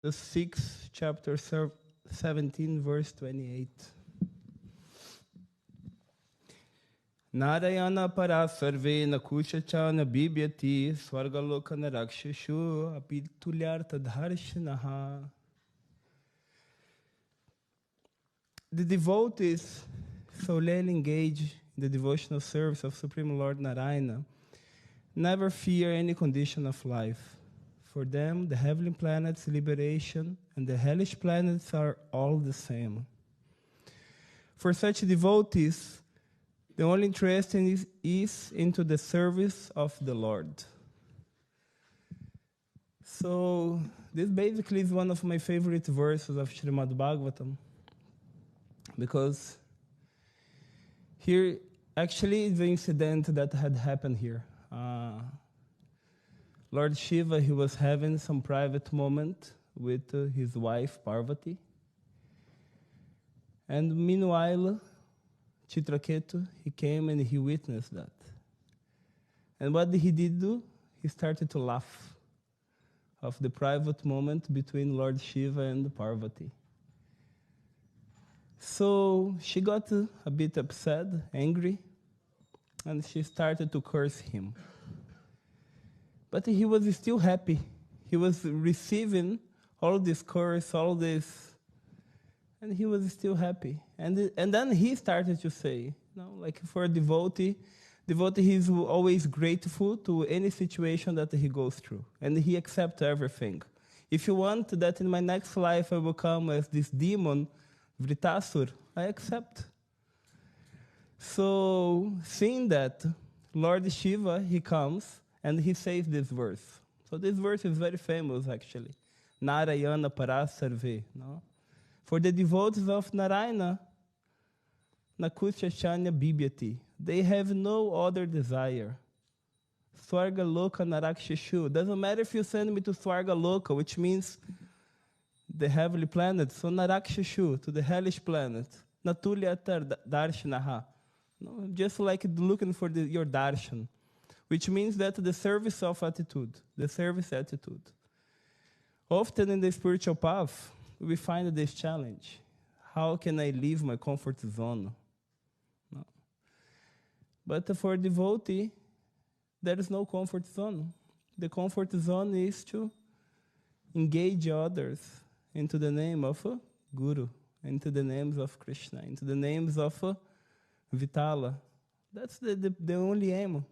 the 6th chapter, 17, verse 28. Narayana para sarve na kushacha na bibyati swargaloka na rakshashu apitulyartha dharshanaha. The devotees solely engage in the devotional service of Supreme Lord Narayana never fear any condition of life. For them, the heavenly planets' liberation and the hellish planets are all the same. For such devotees, the only interest is into the service of the Lord. So this basically is one of my favorite verses of Srimad Bhagavatam, because here actually is the incident that had happened here. Lord Shiva, he was having some private moment with his wife Parvati. And meanwhile, Chitraketu, he came and he witnessed that. And what he did do? He started to laugh of the private moment between Lord Shiva and Parvati. So she got a bit upset, angry, and she started to curse him. But he was still happy. He was receiving all this curse, all this, and he was still happy. And then he started to say, like for a devotee is always grateful to any situation that he goes through, and he accepts everything. If you want that in my next life I will come as this demon, Vritasur, I accept. So, seeing that, Lord Shiva, he comes and he says this verse. So this verse is very famous, actually. Narayana Parasarve. No? For the devotees of Narayana, Nakusya Shanya Bibyati, they have no other desire. Swarga Loka Narakshashu. Doesn't matter if you send me to Swarga Loka, which means the heavenly planet, so Narakshashu, to the hellish planet. Natulyatar Darshanaha. No? Just like looking for your darshan. Which means that the service of attitude, the service attitude. Often in the spiritual path, we find this challenge. How can I leave my comfort zone? No. But for a devotee, there is no comfort zone. The comfort zone is to engage others into the name of a Guru, into the names of Krishna, into the names of Vitala. That's the only aim.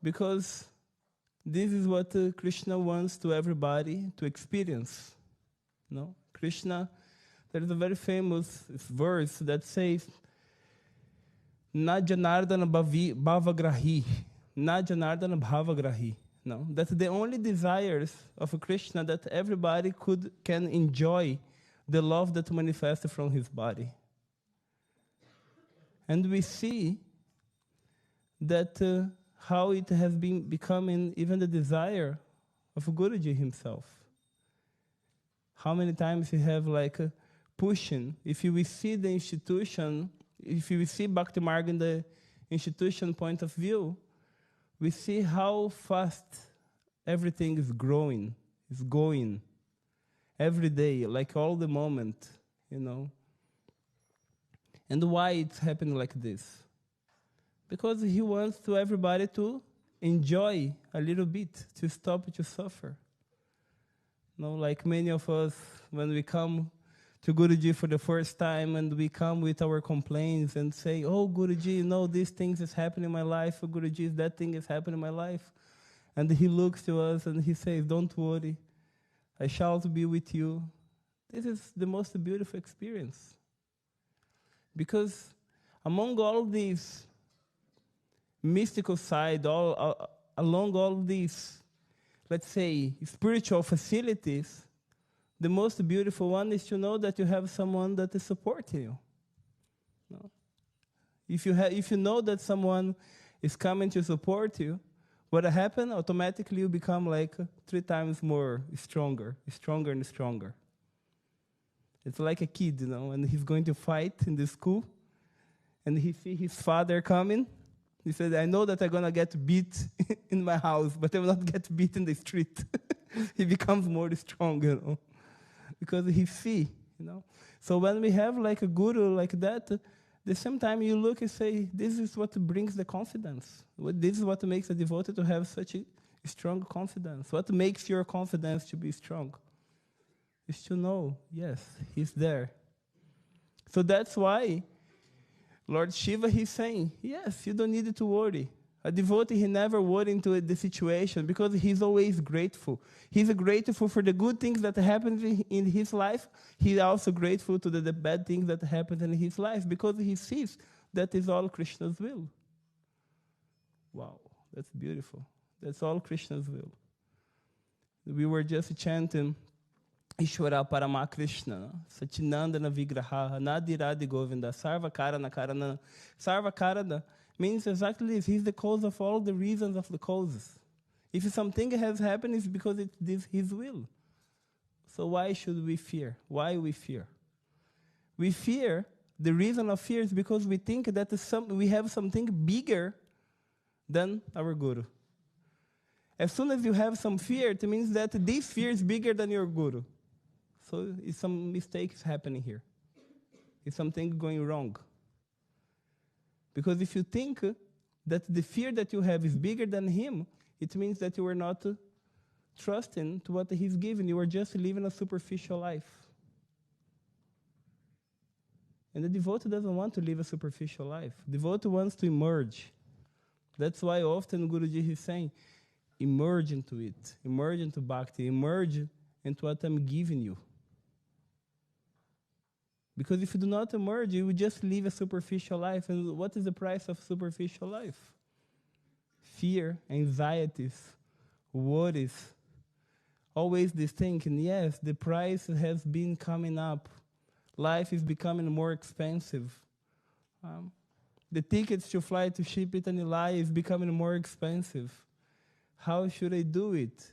Because this is what Krishna wants to everybody to experience. No? Krishna, there is a very famous verse that says, Na janardana bhavagrahi, na janardana bhavagrahi. No? That's the only desires of Krishna, that everybody can enjoy the love that manifests from his body. And we see that how it has been becoming even the desire of Guruji himself. How many times we have pushing. If we see the institution, if we see Bhakti Marg in the institution point of view, we see how fast everything is growing, is going. Every day, like all the moment, And why it's happening like this? Because he wants to everybody to enjoy a little bit, to stop to suffer. Like many of us, when we come to Guruji for the first time and we come with our complaints and say, oh, Guruji, these things is happening in my life. Oh, Guruji, that thing is happening in my life. And he looks to us and he says, don't worry, I shall be with you. This is the most beautiful experience. Because among all these mystical side, along all these, let's say, spiritual facilities, the most beautiful one is to know that you have someone that is supporting you. No? If you know that someone is coming to support you, what happens? Automatically you become 3 times more stronger and stronger. It's like a kid, and he's going to fight in the school, and he see his father coming. He said, I know that I'm going to get beat in my house, but I will not get beat in the street. he becomes more strong, because he see. So when we have like a guru like that, the same time you look and say, this is what brings the confidence. This is what makes a devotee to have such a strong confidence. What makes your confidence to be strong? Is to know, yes, he's there. So that's why Lord Shiva, he's saying, yes, you don't need to worry. A devotee, he never worries into the situation because he's always grateful. He's grateful for the good things that happen in his life. He's also grateful to the bad things that happen in his life because he sees that is all Krishna's will. Wow, that's beautiful. That's all Krishna's will. We were just chanting Ishwara Parama Krishna, Satinandana Vigraha, Nadiradi Govinda, Sarva Karana Karana. Sarva Karana means exactly this. He's the cause of all the reasons of the causes. If something has happened, it's because it's his will. So why should we fear? Why we fear? We fear, the reason of fear is because we think that we have something bigger than our Guru. As soon as you have some fear, it means that this fear is bigger than your Guru. So some mistakes happening here. Is something going wrong? Because if you think that the fear that you have is bigger than him, it means that you are not trusting to what he's given. You are just living a superficial life. And the devotee doesn't want to live a superficial life. The devotee wants to emerge. That's why often Guruji is saying, emerge into it. Emerge into bhakti. Emerge into what I'm giving you. Because if you do not emerge, you will just live a superficial life. And what is the price of superficial life? Fear, anxieties, worries. Always this thinking, yes, the price has been coming up. Life is becoming more expensive. The tickets to fly to Ship It and Eli is becoming more expensive. How should I do it?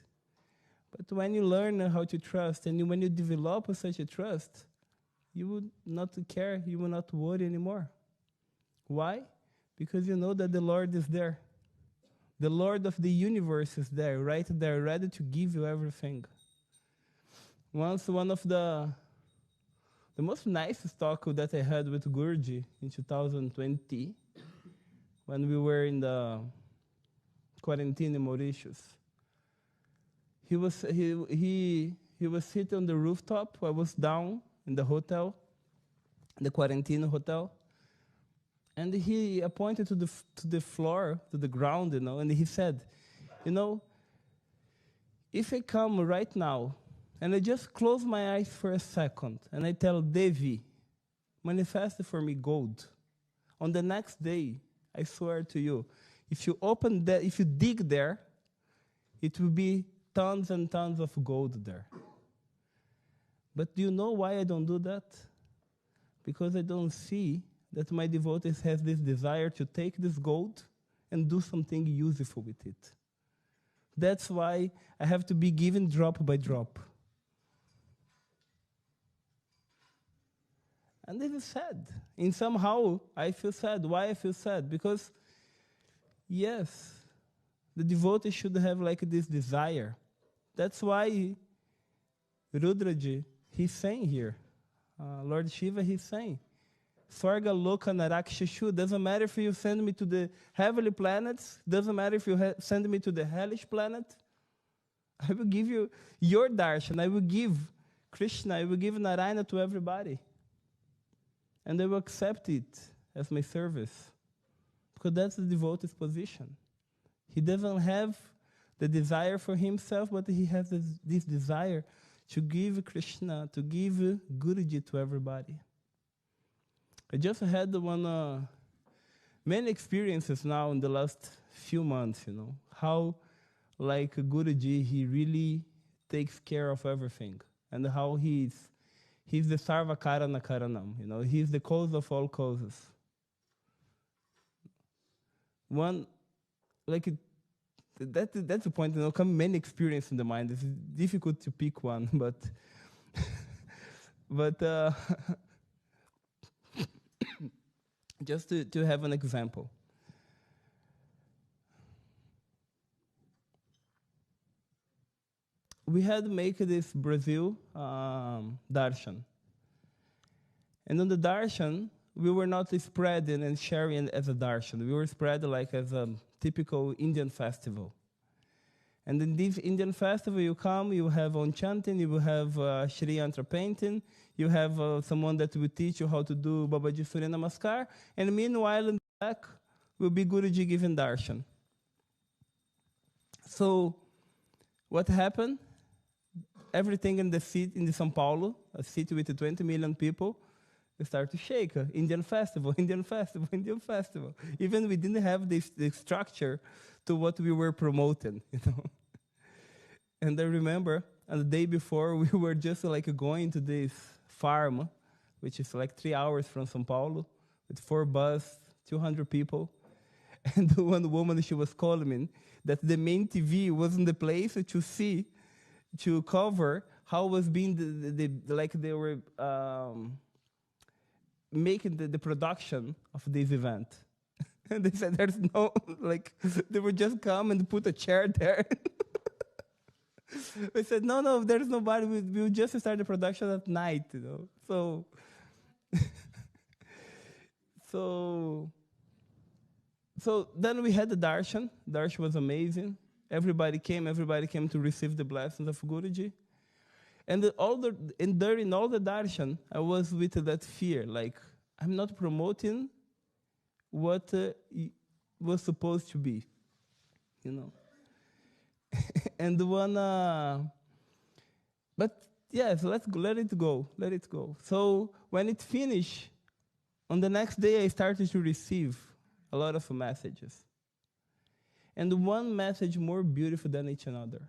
But when you learn how to trust, and when you develop such a trust, you will not care, you will not worry anymore. Why? Because you know that the Lord is there. The Lord of the universe is there, right there, ready to give you everything. Once, one of the most nicest talk that I had with Guruji in 2020, when we were in the quarantine in Mauritius, he was sitting on the rooftop. I was down in the hotel, the quarantine hotel, and he pointed to the floor, to the ground, and he said, if I come right now and I just close my eyes for a second and I tell Devi, manifest for me gold, on the next day, I swear to you, if you dig there, it will be tons and tons of gold there. But do you know why I don't do that? Because I don't see that my devotees have this desire to take this gold and do something useful with it. That's why I have to be given drop by drop. And this is sad. And somehow I feel sad. Why I feel sad? Because, yes, the devotee should have like this desire. That's why Rudraji, he's saying here, Lord Shiva, he's saying, Swarga Loka Narakshashu, doesn't matter if you send me to the heavenly planets, doesn't matter if you send me to the hellish planet, I will give you your darshan, I will give Krishna, I will give Narayana to everybody. And I will accept it as my service. Because that's the devotee's position. He doesn't have the desire for himself, but he has this desire to give Krishna, to give Guruji to everybody. I just had many experiences now in the last few months, how like Guruji, he really takes care of everything, and how he's the Sarva Karana Karanam, he's the cause of all causes. One, that's the point, come many experiences in the mind. It's difficult to pick one, but just to have an example. we had make this Brazil darshan. And on the darshan, we were not spreading and sharing as a darshan. We were spread like as a typical Indian festival. And in this Indian festival, you come, you have on chanting, you will have Shri Yantra painting, you have someone that will teach you how to do Babaji Surya Namaskar, and meanwhile in the back will be Guruji giving darshan. So what happened? Everything in the city, in the São Paulo, a city with 20 million people, we start to shake. Indian festival, Indian festival, Indian festival. Even we didn't have this structure to what we were promoting, you know. And I remember on the day before, we were just like going to this farm, which is like 3 hours from São Paulo, with 4 buses, 200 people. And one woman, she was calling me that the main TV wasn't the place to see, to cover how was being like they were making the production of this event. And they said there's no, like, they would just come and put a chair there. We said, no, there's nobody. We'll just start the production at night, you know. So then we had the darshan. Darshan was amazing. Everybody came to receive the blessings of Guruji. And during all the darshan, I was with that fear, like, I'm not promoting what was supposed to be, you know. And but yes, let it go. So when it finished, on the next day I started to receive a lot of messages. And one message more beautiful than each another.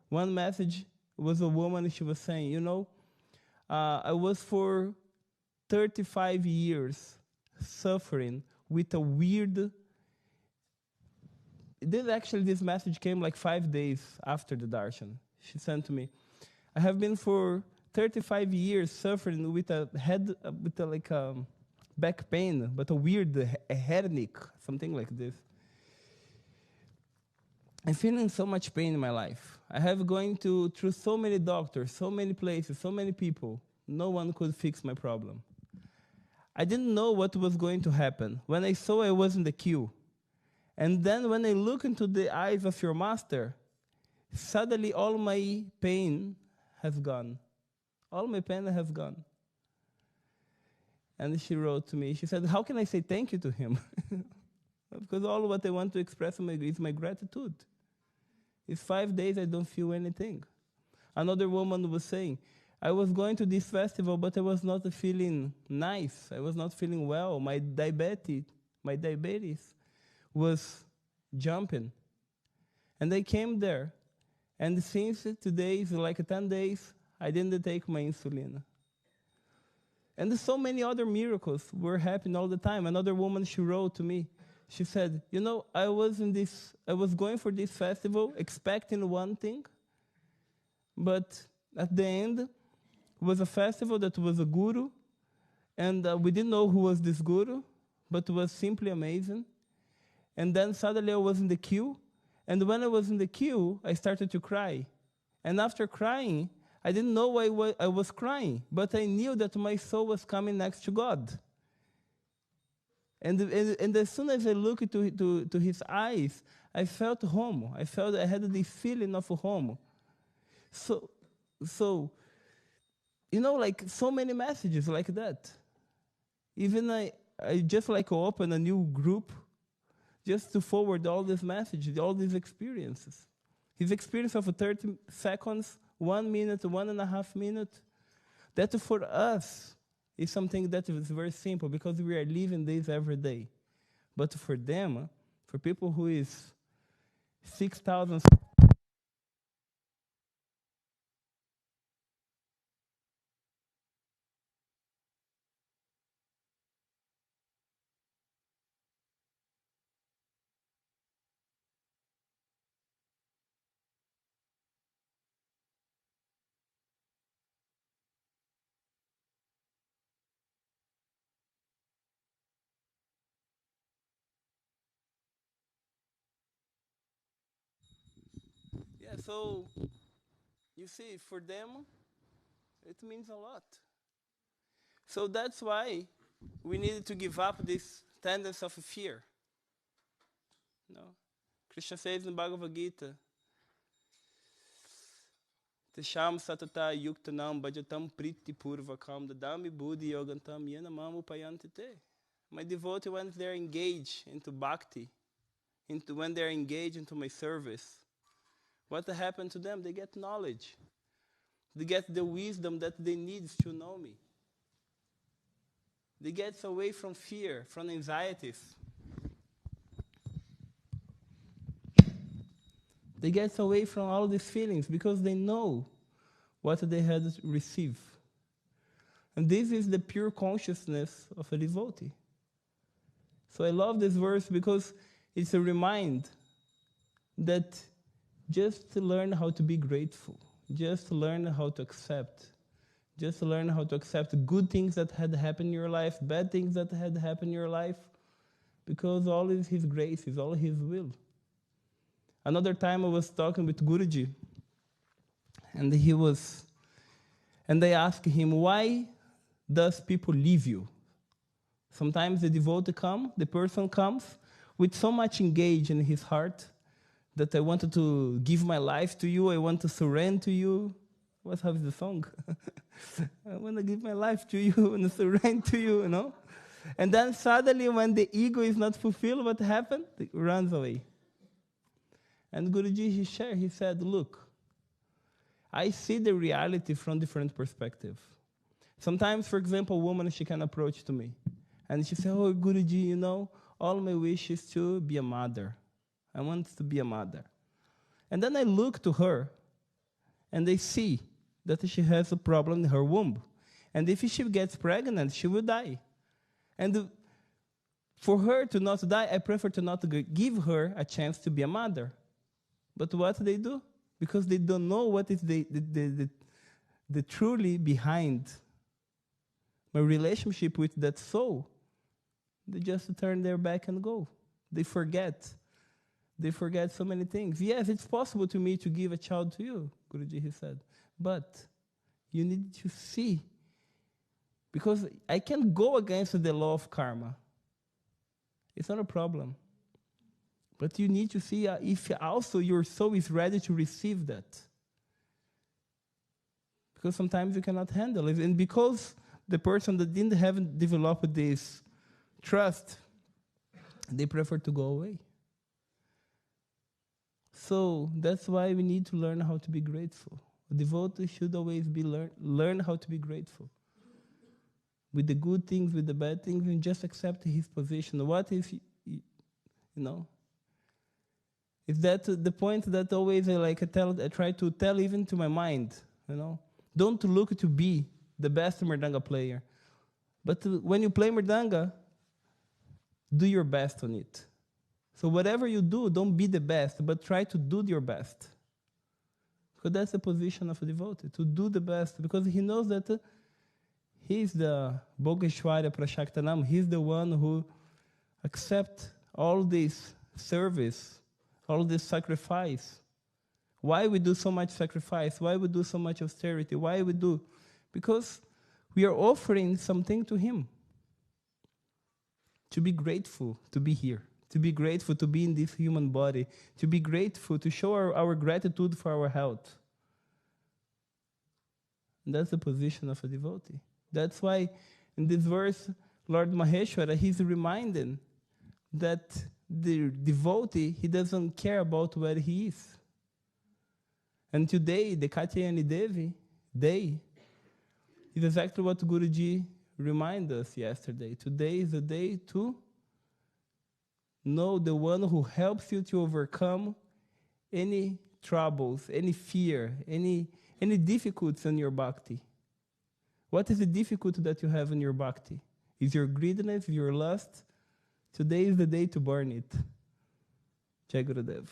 One message was a woman, she was saying, you know, I was for 35 years suffering with a weird. This message came like 5 days after the darshan. She sent to me, I have been for 35 years suffering with a back pain, but a weird headache, something like this. I'm feeling so much pain in my life. I have going through so many doctors, so many places, so many people. No one could fix my problem. I didn't know what was going to happen. When I saw I was in the queue, and then when I look into the eyes of your master, suddenly all my pain has gone. All my pain has gone. And she wrote to me, she said, how can I say thank you to him? Because all what I want to express is my gratitude. It's 5 days I don't feel anything. Another woman was saying, I was going to this festival, but I was not feeling nice. I was not feeling well. My diabetes was jumping. And I came there. And since today is like 10 days, I didn't take my insulin. And so many other miracles were happening all the time. Another woman, she wrote to me. She said, you know, I was going for this festival expecting one thing, but at the end, it was a festival that was a guru, and we didn't know who was this guru, but it was simply amazing. And then suddenly I was in the queue, and when I was in the queue, I started to cry. And after crying, I didn't know why I was crying, but I knew that my soul was coming next to God. And as soon as I looked to his eyes, I felt home. I had this feeling of home. So, you know, like so many messages like that. Even I just like open a new group just to forward all these messages, all these experiences. His experience of 30 seconds, 1 minute, 1.5 minutes, that for us is something that is very simple because we are living this every day. But for them, for people who is 6,000. Yeah, so You see, for them, it means a lot. So that's why we needed to give up this tendency of fear. No? Krishna says in Bhagavad Gita, Tesham satata yuktanam bhajatam priti purvakam dadami buddhi yogantam yena mamu payantite. My devotee, when they're engaged into bhakti, when they're engaged into my service, what happened to them? They get knowledge. They get the wisdom that they need to know me. They get away from fear, from anxieties. They get away from all these feelings because they know what they had received. And this is the pure consciousness of a devotee. So I love this verse because it's a reminder that just to learn how to be grateful, just to learn how to accept, just to learn how to accept good things that had happened in your life, bad things that had happened in your life, because all is His grace, is all His will. Another time I was talking with Guruji, and they asked him, why does people leave you? Sometimes the person comes with so much engaged in his heart that I wanted to give my life to you, I want to surrender to you. What's the song? I want to give my life to you and surrender to you, you know? And then suddenly when the ego is not fulfilled, what happened? It runs away. And Guruji, he said, look, I see the reality from different perspectives. Sometimes, for example, a woman, she can approach to me. And she said, oh, Guruji, you know, all my wish is to be a mother. I want to be a mother. And then I look to her, and I see that she has a problem in her womb. And if she gets pregnant, she will die. And for her to not die, I prefer to not give her a chance to be a mother. But what they do? Because they don't know what is the truly behind my relationship with that soul. They just turn their back and go. They forget. They forget so many things. Yes, it's possible to me to give a child to you, Guruji, he said. But you need to see. Because I can't go against the law of karma. It's not a problem. But you need to see if also your soul is ready to receive that. Because sometimes you cannot handle it. And because the person that haven't developed this trust, they prefer to go away. So that's why we need to learn how to be grateful. A devotee should always learn how to be grateful. With the good things, with the bad things, and just accept his position. What if, you know, is that the point that always I try to tell even to my mind, you know, don't look to be the best Mridanga player. But when you play Mridanga, do your best on it. So whatever you do, don't be the best, but try to do your best. Because that's the position of a devotee, to do the best, because he knows that he's the Bhogeshwarya Prashaktanam, he's the one who accepts all this service, all this sacrifice. Why we do so much sacrifice? Why we do so much austerity? Why we do? Because we are offering something to him. To be grateful to be here. To be grateful to be in this human body. To be grateful to show our gratitude for our health. And that's the position of a devotee. That's why in this verse, Lord Maheshwara, he's reminding that the devotee, he doesn't care about where he is. And today, the Katyayani Devi day is exactly what Guruji reminded us yesterday. Today is the day to know the one who helps you to overcome any troubles, any fear, any difficulties in your bhakti. What is the difficulty that you have in your bhakti? Is your greediness, your lust? Today is the day to burn it. Jai Gurudev.